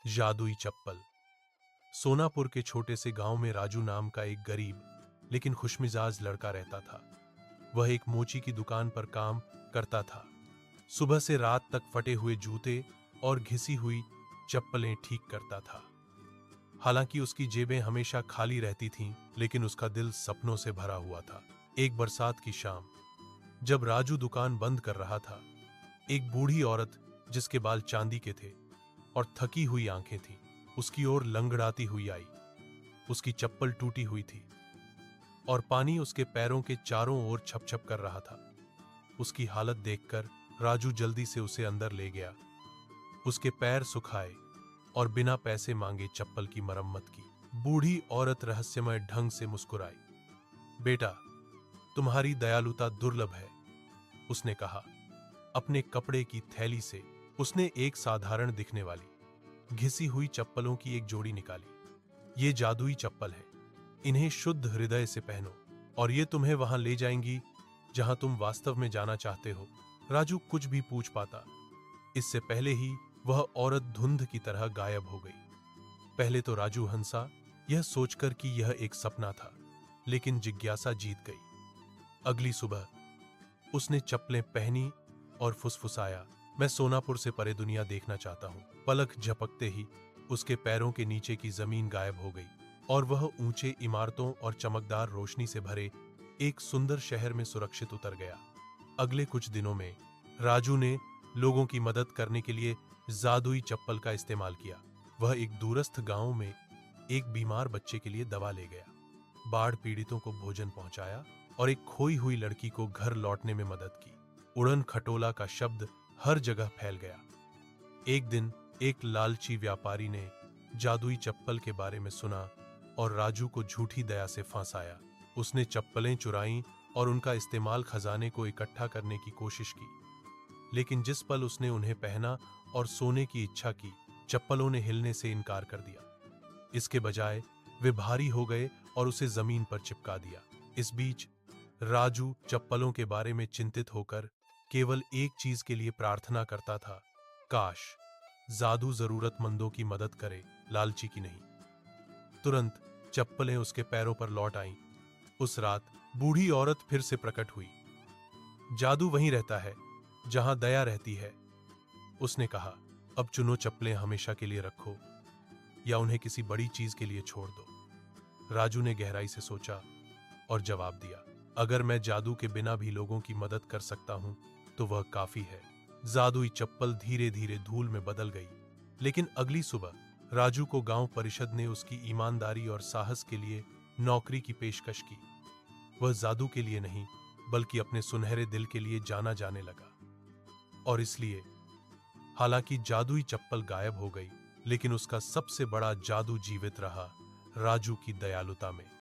जादुई चप्पल। सोनापुर के छोटे से गांव में राजू नाम का एक गरीब लेकिन खुशमिजाज लड़का रहता था। वह एक मोची की दुकान पर काम करता था। सुबह से रात तक फटे हुए जूते और घिसी हुई चप्पलें ठीक करता था। हालांकि उसकी जेबें हमेशा खाली रहती थीं, लेकिन उसका दिल सपनों से भरा हुआ था। एक बरसात की शाम, जब राजू दुकान बंद कर रहा था, एक बूढ़ी औरत जिसके बाल चांदी के थे और थकी हुई आंखें थीं, उसकी ओर लंगड़ाती हुई आई। उसकी चप्पल टूटी हुई थी और पानी उसके पैरों के चारों ओर छप-छप कर रहा था। उसकी हालत देखकर राजू जल्दी से उसे अंदर ले गया, उसके पैर सुखाए और बिना पैसे मांगे चप्पल की मरम्मत की। बूढ़ी औरत रहस्यमय ढंग से मुस्कुराई। बेटा, तुम्हारी दयालुता दुर्लभ है, उसने कहा। अपने कपड़े की थैली से उसने एक साधारण दिखने वाली घिसी हुई चप्पलों की एक जोड़ी निकाली। ये जादुई चप्पल है, इन्हें शुद्ध हृदय से पहनो और ये तुम्हें वहां ले जाएंगी जहां तुम वास्तव में जाना चाहते हो। राजू कुछ भी पूछ पाता, इससे पहले ही वह औरत धुंध की तरह गायब हो गई। पहले तो राजू हंसा, यह सोचकर कि यह एक सपना था, लेकिन जिज्ञासा जीत गई। अगली सुबह उसने चप्पलें पहनी और फुसफुसाया, मैं सोनापुर से परे दुनिया देखना चाहता हूं। पलक झपकते ही उसके पैरों के नीचे की जमीन गायब हो गई और वह ऊंचे इमारतों और चमकदार रोशनी से भरे एक सुंदर शहर में सुरक्षित उतर गया। अगले कुछ दिनों में राजू ने लोगों की मदद करने के लिए जादुई चप्पल का इस्तेमाल किया। वह एक दूरस्थ गांव में एक बीमार बच्चे के लिए दवा ले गया, बाढ़ पीड़ितों को भोजन पहुंचाया और एक खोई हुई लड़की को घर लौटने में मदद की। उड़न खटोला का शब्द हर जगह फैल गया। एक दिन एक लालची व्यापारी ने जादुई चप्पल के बारे में सुना और राजू को झूठी दया से फंसाया। उसने चप्पलें चुराईं और उनका इस्तेमाल खजाने को इकट्ठा करने की कोशिश की, लेकिन जिस पल उसने उन्हें पहना और सोने की इच्छा की, चप्पलों ने हिलने से इनकार कर दिया। इसके बजाय वे भारी हो गए और उसे जमीन पर चिपका दिया। इस बीच राजू चप्पलों के बारे में चिंतित होकर केवल एक चीज के लिए प्रार्थना करता था, काश जादू जरूरतमंदों की मदद करे, लालची की नहीं। तुरंत चप्पलें उसके पैरों पर लौट आईं। उस रात बूढ़ी औरत फिर से प्रकट हुई। जादू वहीं रहता है जहां दया रहती है, उसने कहा। अब चुनो, चप्पलें हमेशा के लिए रखो या उन्हें किसी बड़ी चीज के लिए छोड़ दो। राजू ने गहराई से सोचा और जवाब दिया, अगर मैं जादू के बिना भी लोगों की मदद कर सकता हूं तो वह काफी है। जादुई चप्पल धीरे धीरे धूल में बदल गई, लेकिन अगली सुबह राजू को गांव परिषद ने उसकी ईमानदारी और साहस के लिए नौकरी की पेशकश की। वह जादू के लिए नहीं, बल्कि अपने सुनहरे दिल के लिए जाना जाने लगा। और इसलिए, हालांकि जादुई चप्पल गायब हो गई, लेकिन उसका सबसे बड़ा जादू जीवित रहा, राजू की दयालुता में।